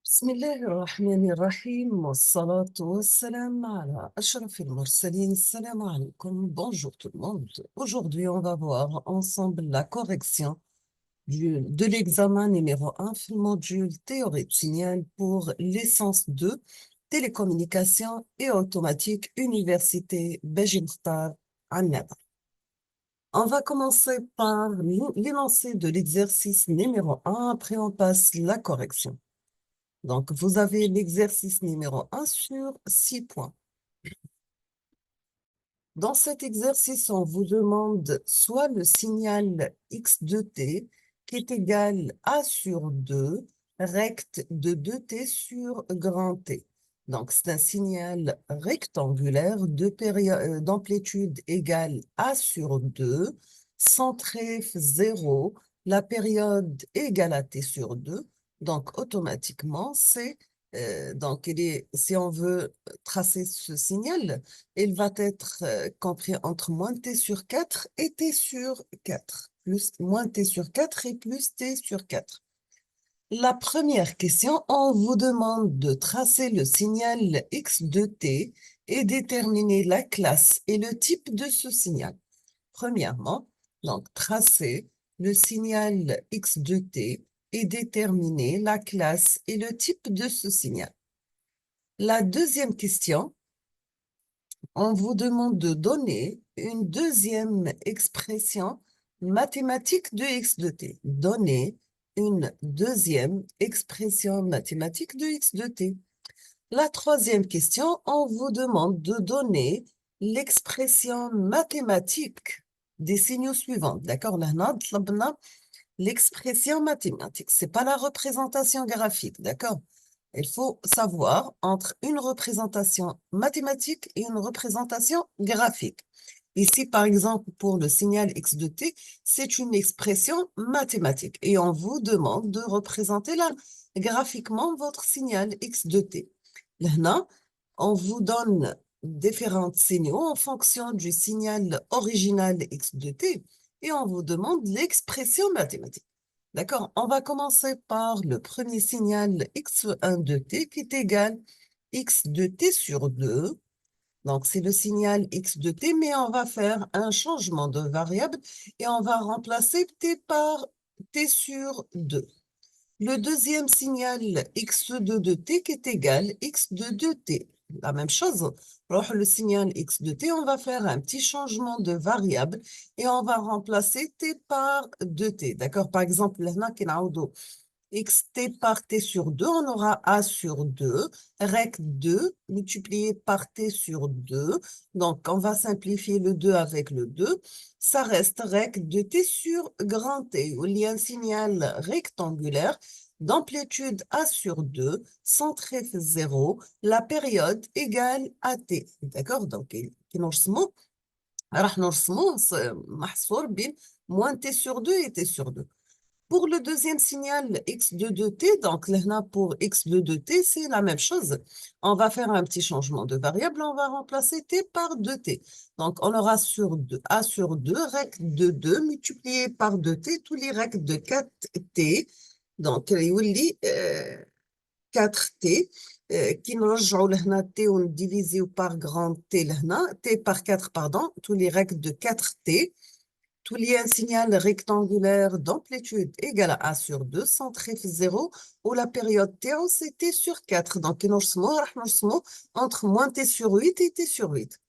بسم الله الرحمن الرحيم والصلاة والسلام على أشرف المرسلين. Salam alaikum. Bonjour tout le monde. Aujourd'hui, on va voir ensemble la correction de l'examen numéro 1, module théorie de signal pour licence 2, télécommunications et automatique, Université Bejinstar Annaba. On va commencer par l'énoncé de l'exercice numéro 1, après on passe la correction. Donc, vous avez l'exercice numéro 1 sur 6 points. Dans cet exercice, on vous demande soit le signal x de t qui est égal à sur 2, recte de 2t sur grand T. Donc, c'est un signal rectangulaire d'amplitude égale a sur 2, centré 0, la période égale à t sur 2. Donc, automatiquement, si on veut tracer ce signal, il va être compris entre moins t sur 4 et t sur 4, plus moins t sur 4 et plus t sur 4. La première question, on vous demande de tracer le signal x de t et déterminer la classe et le type de ce signal. Premièrement, donc tracer le signal x de t et déterminer la classe et le type de ce signal. La deuxième question, on vous demande de donner une deuxième expression mathématique de x de t. Donner une deuxième expression mathématique de x de t. La troisième question, on vous demande de donner l'expression mathématique des signaux suivants. D'accord? Là, l'expression mathématique, c'est pas la représentation graphique. D'accord? Il faut savoir entre une représentation mathématique et une représentation graphique. Ici, par exemple, pour le signal x de t, c'est une expression mathématique et on vous demande de représenter là, graphiquement votre signal x de t. Là, on vous donne différents signaux en fonction du signal original x de t et on vous demande l'expression mathématique. D'accord? On va commencer par le premier signal x1 de t qui est égal x de t sur 2. Donc, c'est le signal x de t, mais on va faire un changement de variable et on va remplacer t par t sur 2. Le deuxième signal x2 de t qui est égal x de 2t. La même chose, pour le signal x de t, on va faire un petit changement de variable et on va remplacer t par 2t. D'accord? Par exemple, là, xt par t sur 2, on aura a sur 2, rec 2 multiplié par t sur 2. Donc, on va simplifier le 2 avec le 2. Ça reste rec de t sur grand T, où il y a un signal rectangulaire d'amplitude a sur 2, centré 0, la période égale à t. D'accord? Donc, كي نرسمو راح نرسمو محصور بين moins t sur 2 et t sur 2. Pour le deuxième signal x de 2t, donc là pour x de 2t, c'est la même chose. On va faire un petit changement de variable, on va remplacer t par 2t. Donc on aura sur 2, a sur 2, rec de 2 multiplié par 2t, tous les rec de 4t. Donc يولي 4t. Qui نرجعوا لهنا t ونdivisيو par grand t لهنا, t par 4, pardon, tous les rec de 4t. Tout lié un signal rectangulaire d'amplitude égale à A sur 2, centré 0, où la période T, c'est T sur 4. Donc, nous entre moins T sur 8 et T sur 8.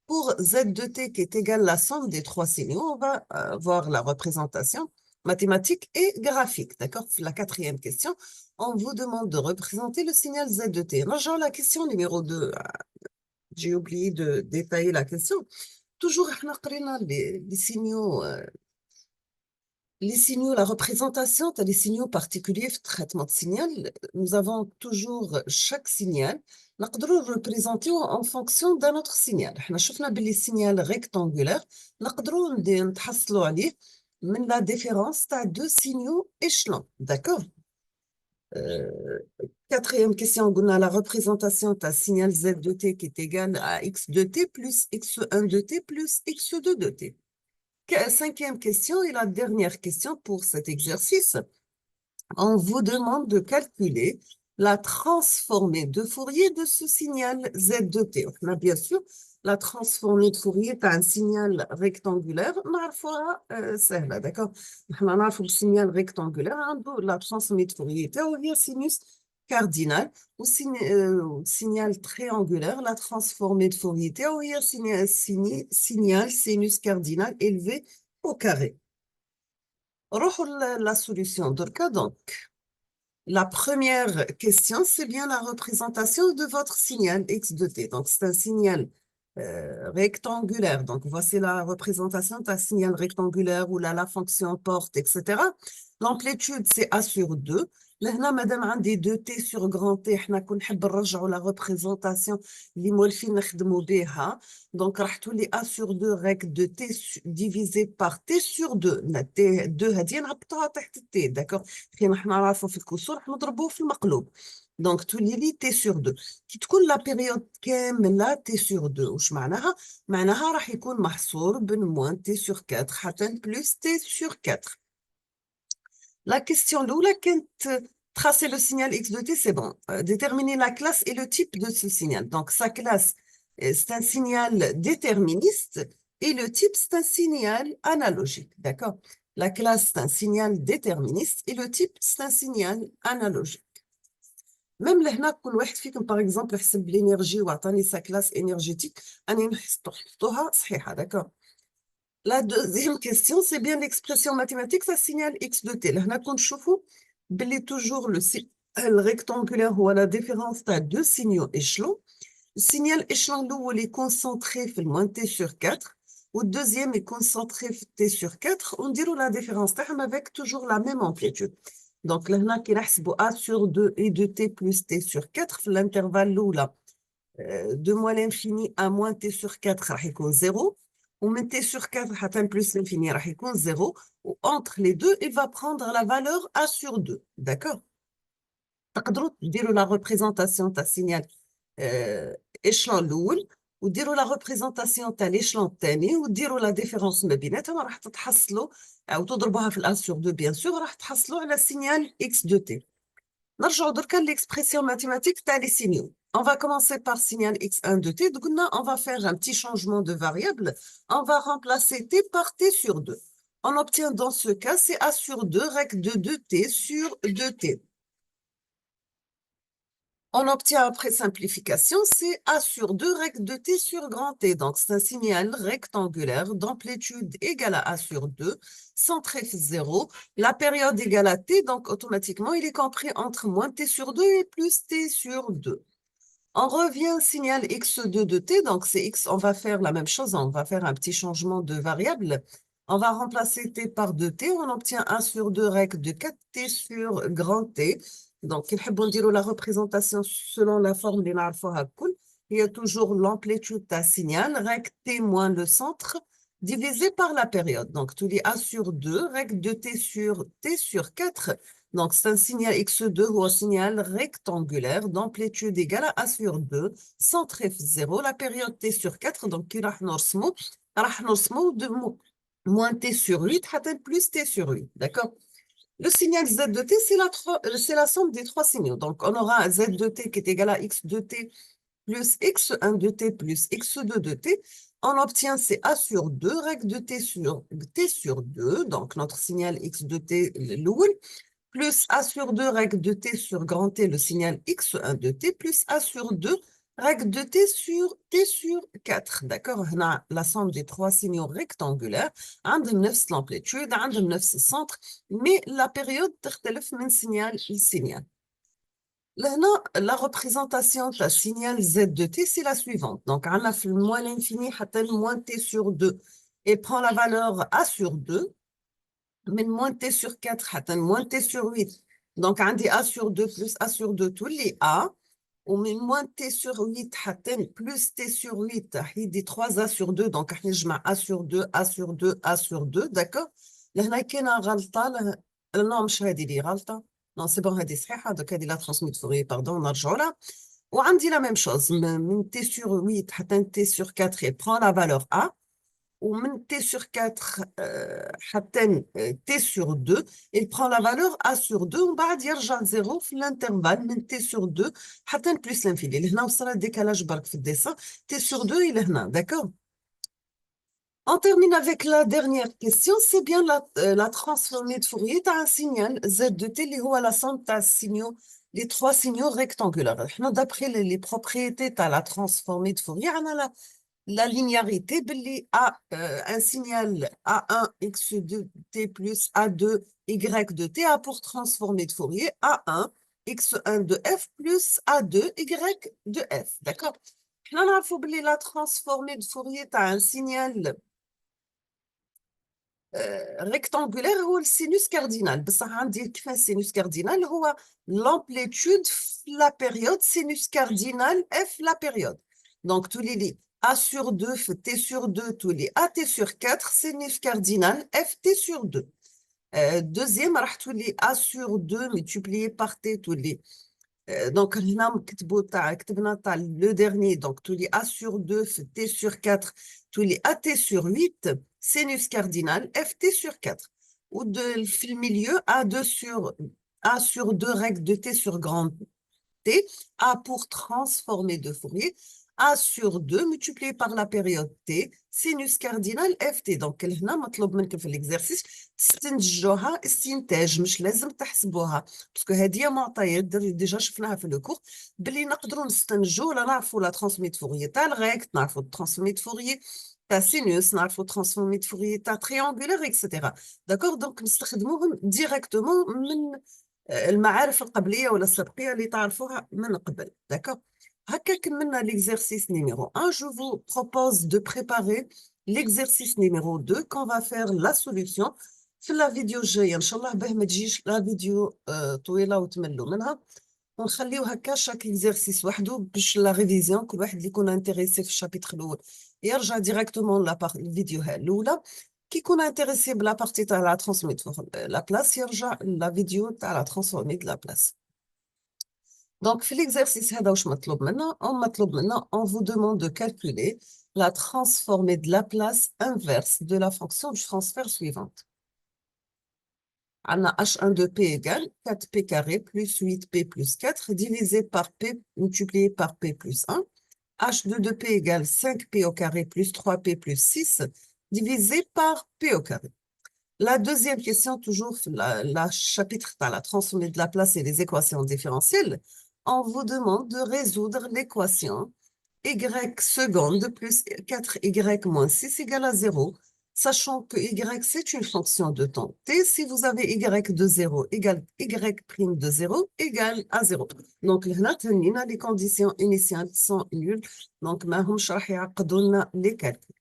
Pour Z de T, qui est égale à la somme des trois signaux, on va voir la représentation mathématique et graphique. D'accord? La quatrième question, on vous demande de représenter le signal Z de T. Genre la question numéro 2, j'ai oublié de détailler la question. Toujours, les signaux, la représentation, tu as des signaux particuliers في traitement de signal. Nous avons toujours chaque signal. نقدروا représenter en fonction d'un autre signal. احنا شفنا باللي signal rectangulaire نقدروا نتحصلوا عليه من la différence تاع deux signaux échelons. D'accord? Quatrième question, on a la représentation d'un signal Z de t qui est égal à x de t plus x1 de t plus x2 de t. Cinquième question et la dernière question pour cet exercice. On vous demande de calculer la transformée de Fourier de ce signal Z de t. On a bien sûr la transformée de Fourier est un signal rectangulaire. C'est là, d'accord. On a le signal rectangulaire. La transformée de Fourier est sinus cardinal ou signal triangulaire. La transformée de Fourier est signal sinus cardinal élevé au carré. La solution de cas donc. La première question, c'est bien la représentation de votre signal x de t. Donc, c'est un signal rectangulaire. Donc, voici la représentation d'un signal rectangulaire où la fonction porte, etc. L'amplitude, c'est A sur 2. Là, madame, on a 2t sur grand T. On a la représentation اللي مولفين نخدموا بها. Donc, راح تولي A sur 2 rec de t divisé par t sur 2. T 2 هذه نهبطوها تحت t, d'accord. كي حنا نعرفوا في الكسور نضربوه في المقلوب. دونك تولي لي تي سور 2. كي تكون لا بيريود كامله تي سور 2 واش معناها؟ معناها راح يكون محصور بين موان تي سور 4 حتى بلس تي سور 4. La question الاولى كانت tracer le signal x de t, c'est bon. Déterminer la classe et le type de ce signal. Donc sa classe, c'est un signal déterministe et le type, c'est un signal analogique, d'accord. La classe, c'est un signal déterministe et le type, c'est un signal analogique. Même لهنا كل واحد فيكم par exemple يحسب l'énergie وعطاني sa classe énergétique أنا نحطوها صحيحة, d'accord. La deuxième question, c'est bien l'expression mathématique, ça signale x de t. لهنا كنشوفوا بلي toujours le rectangulaire هو la différence تاع deux signaux échelons. Le signal échelon الأول est concentré في moins t sur 4 ou le deuxième est concentré في t sur 4. On dirait la différence تاعهم avec toujours la même amplitude. Donc, là, qui نحسبوا A sur 2 et 2t plus t sur 4 في l'intervalle الأولى de moins l'infini à moins t sur 4 راح يكون 0 ومن t sur 4 حتى plus l'infini راح يكون 0 وentre les deux il va prendre la valeur A sur 2, d'accord. تقدروا تديروا la représentation تاع signal échelon الأول وديروا la représentation تاع l'échelon الثاني وديروا la différence ما بيناتهم راح تتحصلوا أو تضربوها في A sur 2 bien sûr راح تحصلوا على signal x de t. نرجعوا دركا l'expression mathématique تاع les signaux. On va commencer par signal x1 de t. Donc là, on va faire un petit changement de variable. On va remplacer t par t sur 2. On obtient dans ce cas, c'est a sur 2 rec de 2t sur 2t. On obtient après simplification, c'est a sur 2 rec de t sur grand T. Donc, c'est un signal rectangulaire d'amplitude égale à a sur 2, centré 0, la période égale à t, donc automatiquement, il est compris entre moins t sur 2 et plus t sur 2. On revient signal x2 de t, donc c'est x, on va faire la même chose, on va faire un petit changement de variable. On va remplacer t par 2t, on obtient 1 sur 2 rec de 4t sur grand T. Donc, il faut la représentation selon la forme des narfoha cool. Il y a toujours l'amplitude d'un signal, rec t moins le centre, divisé par la période. Donc, tout est a sur 2, rec de t sur 4. Donc, c'est un signal x2 ou un signal rectangulaire d'amplitude égale à a sur 2, centré 0, la période t sur 4. Donc, il راح نرسمو de moins t sur 8 حتى plus t sur 8. D'accord? Le signal z de t, c'est la somme des trois signaux. Donc, on aura un z de t qui est égal à x de t plus x1 de t plus x2 de t. On obtient c'est a sur 2 rec de t sur 2. Donc, notre signal x de t, l'oul, plus a sur 2 rec de t sur grand T, le signal x1 de t, plus a sur 2 rec de t sur 4. D'accord? On a la somme des trois signaux rectangulaires. عندهم نفس l'amplitude, عندهم نفس الcentre, mais la période تختلف من signal لsignal. لهنا la représentation de la signal z de t, c'est la suivante. Donc, on a fait le moins l'infini حتى le moins t sur 2 et prend la valeur a sur 2. من moins t sur 4 حتى moins t sur 8. Donc, عندي a sur 2 plus a sur 2 تولي a. ومن moins t sur 8 حتى plus t sur 8 يدي 3a sur 2. Donc, راح نجمع a sur 2, a sur 2, a sur 2. D'accord. لهنا كاينه غلطه non مش هذه اللي غلطه. Non, c'est bon, هذه صحيحه. Donc, هذه لا transmit Fourier, pardon, نرجعوا لها. وعندي la même chose. من t sur 8 حتى t sur 4 et prend la valeur a. ou t sur 4 t sur 2, il prend la valeur a sur 2 ومن بعد يرجع 0 في l'intervalle من t sur 2 حتى plus l'infini. لهنا وصل الديكالاج برك في الديسان t sur 2 إلى هنا. D'accord. On termine avec la dernière question. C'est bien la transformée de Fourier. Tu as un signal Z de T, qui est la somme des signaux, les trois signaux rectangulaires. D'après les propriétés de la transformée de Fourier, on a la linéarité. A un signal A1 x de T plus A2 Y de T a pour transformée de Fourier A1 x1 de F plus A2 Y de F. D'accord? On a la transformée de Fourier. Tu as un signal rectangulaire هو السينوس كاردينال بصح عندي كيف السينوس كاردينال هو l'amplitude في la période sinus cardinal f la période. Donc تولي لي a sur 2 في t sur 2 تولي a t sur 4 sinus cardinal f t sur 2. Deuxième راح تولي a sur 2 multiplié par t تولي donc هنا كتبنا تاع le dernier donc تولي a sur 2 في t sur 4 تولي a t sur 8 sinus cardinal ft sur 4 ou في المilieu a sur 2 règle de t sur grand T, A pour transformer de Fourier, A sur 2 multiplié par la période T, sinus cardinal FT. Donc, هنا مطلوب منكم في l'exercice تستنتجوها استنتاج مش لازم تحسبوها باسكو هذه معطيات ديجا شفناها في لو كور باللي نقدروا نستنتجوا ولا نعرفوا لا ترانسميت فوريي تاع الغيك نعرفوا الترانسميت فوريي تاع سينوس نعرفوا الترانسميت فوريي تاع تريانغولار اكسيتيرا داكور دونك نستخدموهم ديريكتومون من المعارف القبليه ولا السبقيه اللي تعرفوها من قبل. D'accord. هكا كملنا l'exercice numéro 1. Je vous propose de préparer l'exercice numéro 2 qu'on va faire la solution في la vidéo الجايه ان شاء الله باه ما تجيش لا فيديو طويله وتملوا منها ونخليو هكا شاك اكزرسيس وحده باش لا ريفيزيون كل واحد اللي يكون انتريسي في الشابيتر الاول يرجع ديريكتومون الفيديو الاولى كي يكون انتريسي بلا بارتي تاع لا ترانسميت لا بلاس يرجع لا فيديو تاع لا ترانسفورميت لا بلاس. دونك في l'exercice هذا واش مطلوب منا مطلوب منا on vous demande de calculer la transformée de la place inverse de la fonction du transfert suivante. On a H1 de P égale 4P carré plus 8P plus 4 divisé par P multiplié par P plus 1. H2 de P égale 5P au carré plus 3P plus 6 divisé par P au carré. La deuxième question, toujours la chapitre dans la transformée de la place et les équations différentielles, on vous demande de résoudre l'équation y seconde plus 4y moins 6 égale à 0, sachant que y c'est une fonction de temps t. Si vous avez y de 0 égale y prime de 0 égale à 0. Donc, les conditions initiales sont nulles. Donc, les calculs.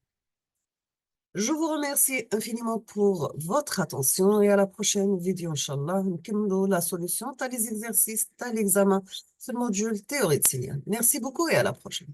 Je vous remercie infiniment pour votre attention et à la prochaine vidéo, Inch'Allah. Nous la solution, t'as les exercices, t'as l'examen, ce module théorique. Merci beaucoup et à la prochaine.